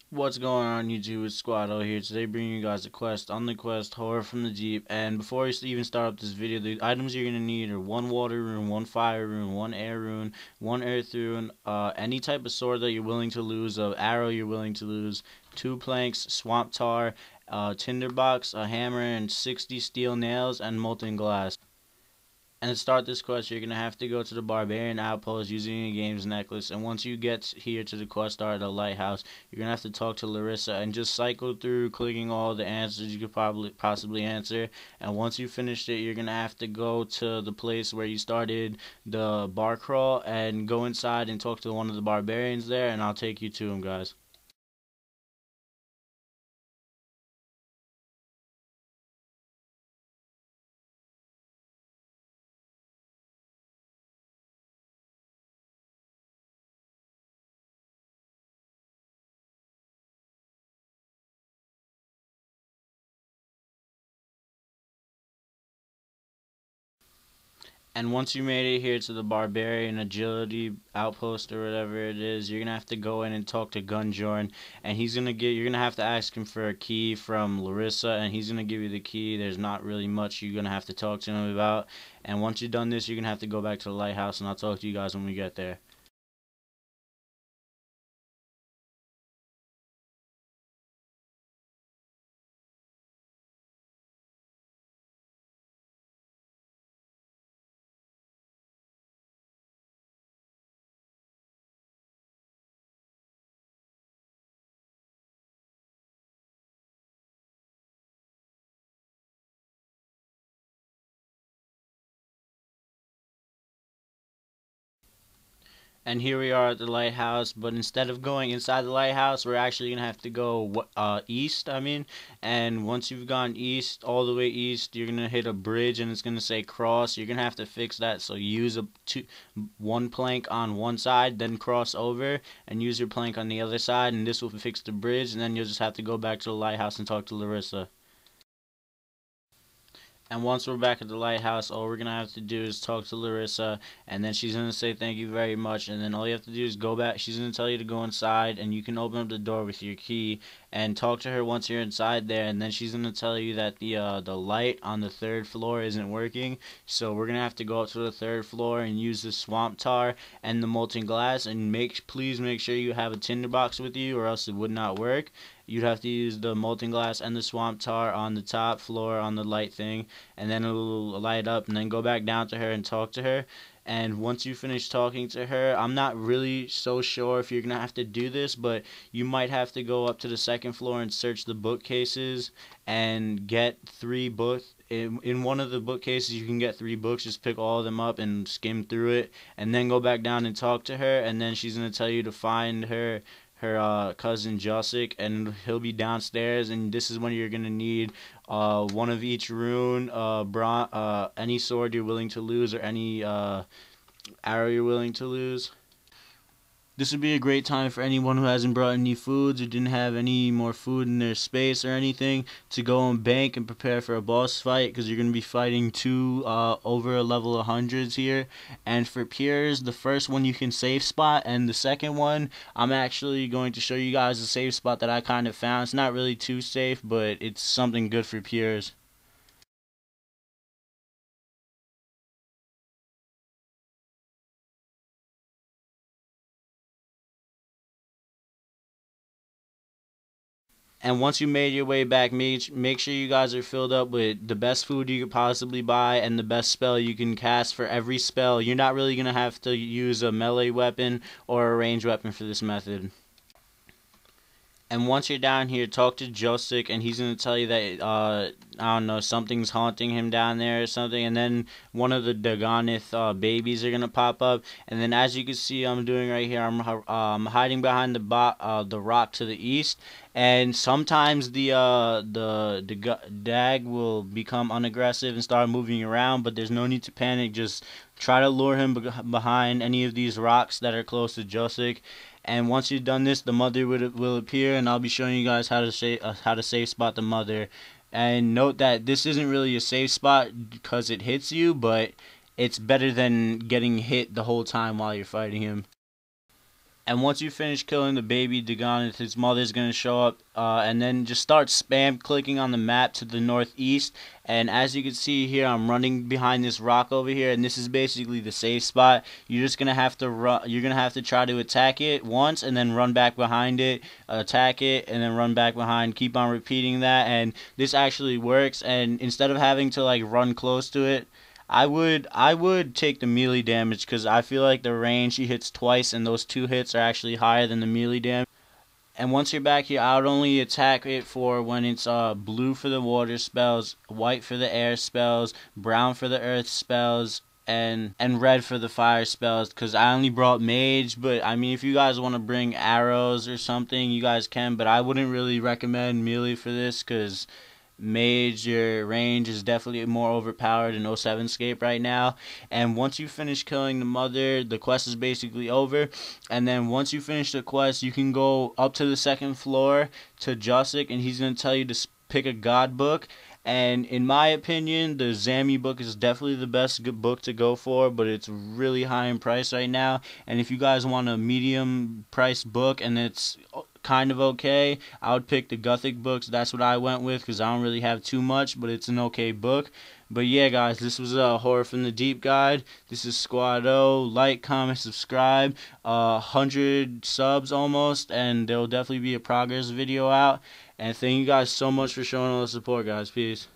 What's going on YouTube? It's Squado here. Today bringing you guys a quest on the quest Horror from the Deep. And before I even start up this video, the items you're going to need are one water rune, one fire rune, one air rune, one earth rune, any type of sword that you're willing to lose, arrow you're willing to lose, 2 planks, swamp tar, tinderbox, a hammer, and 60 steel nails, and molten glass. And to start this quest, you're going to have to go to the Barbarian Outpost using a games necklace. And once you get here to the quest star at the Lighthouse, you're going to have to talk to Larissa and just cycle through clicking all the answers you could possibly answer. And once you finished it, you're going to have to go to the place where you started the bar crawl and go inside and talk to one of the barbarians there. And I'll take you to him, guys. And once you made it here to the Barbarian Agility Outpost or whatever it is, you're gonna have to go in and talk to Gunjorn, and you're gonna have to ask him for a key from Larissa, and he's gonna give you the key. There's not really much you're gonna have to talk to him about. And once you've done this, you're gonna have to go back to the lighthouse, and I'll talk to you guys when we get there. And here we are at the lighthouse, but instead of going inside the lighthouse, we're actually gonna have to go east. And once you've gone east, all the way east, you're gonna hit a bridge, and it's gonna say cross. You're gonna have to fix that, so use one plank on one side, then cross over, and use your plank on the other side, and this will fix the bridge. And then you'll just have to go back to the lighthouse and talk to Larissa. And once we're back at the lighthouse, all we're going to have to do is talk to Larissa, and then she's going to say thank you very much, and then all you have to do is go back. She's going to tell you to go inside, and you can open up the door with your key, and talk to her once you're inside there, and then she's going to tell you that the light on the 3rd floor isn't working, so we're going to have to go up to the 3rd floor and use the swamp tar and the molten glass, and please make sure you have a tinderbox with you, or else it would not work. You'd have to use the molten glass and the swamp tar on the top floor on the light thing, and then it'll light up, and then go back down to her and talk to her. And once you finish talking to her, I'm not really so sure if you're gonna have to do this, but you might have to go up to the 2nd floor and search the bookcases and get 3 books. In one of the bookcases you can get 3 books. Just pick all of them up and skim through it, and then go back down and talk to her, and then she's gonna tell you to find her cousin Josic, and he'll be downstairs. And this is when you're gonna need one of each rune, any sword you're willing to lose, or any arrow you're willing to lose. This would be a great time for anyone who hasn't brought any foods or didn't have any more food in their space or anything to go and bank and prepare for a boss fight, because you're going to be fighting 2 over a level of hundreds here. And for PURES, the first one you can save spot, and the second one I'm actually going to show you guys a safe spot that I kind of found. It's not really too safe, but it's something good for PURES. And once you made your way back, make sure you guys are filled up with the best food you could possibly buy and the best spell you can cast for every spell. You're not really going to have to use a melee weapon or a ranged weapon for this method. And once you're down here, talk to Josic, and he's going to tell you that, I don't know, something's haunting him down there or something. And then one of the Dagoneth babies are going to pop up. And then as you can see I'm doing right here, I'm hiding behind the rock to the east. And sometimes the dag will become unaggressive and start moving around, but there's no need to panic. Just try to lure him behind any of these rocks that are close to Josic. And once you've done this, the mother will appear, and I'll be showing you guys how to safe spot the mother. And note that this isn't really a safe spot because it hits you, but it's better than getting hit the whole time while you're fighting him. And once you finish killing the baby Dagon, his mother's going to show up, and then just start spam clicking on the map to the northeast. And as you can see here, I'm running behind this rock over here, and this is basically the safe spot. You're just going to have to run, you're going to have to try to attack it once and then run back behind it, attack it and then run back behind, keep on repeating that, and this actually works. And instead of having to like run close to it, I would take the melee damage, because I feel like the range he hits twice and those 2 hits are actually higher than the melee damage. And once you're back here, I would only attack it for when it's blue for the water spells, white for the air spells, brown for the earth spells, and red for the fire spells, because I only brought mage. But I mean, if you guys want to bring arrows or something, you guys can, but I wouldn't really recommend melee for this, because mage, your range is definitely more overpowered in 07scape right now. And once you finish killing the mother, the quest is basically over. And then once you finish the quest, you can go up to the 2nd floor to Jusik, and he's going to tell you to pick a god book. And in my opinion, the Zami book is definitely the best book to go for, but it's really high in price right now. And if you guys want a medium price book and it's kind of okay, I would pick the Gothic books. That's what I went with, because I don't really have too much, but it's an okay book. But yeah, guys, this was a Horror from the Deep guide. This is Squad O. Like, comment, subscribe. 100 subs almost, and there will definitely be a progress video out. And thank you guys so much for showing all the support, guys. Peace.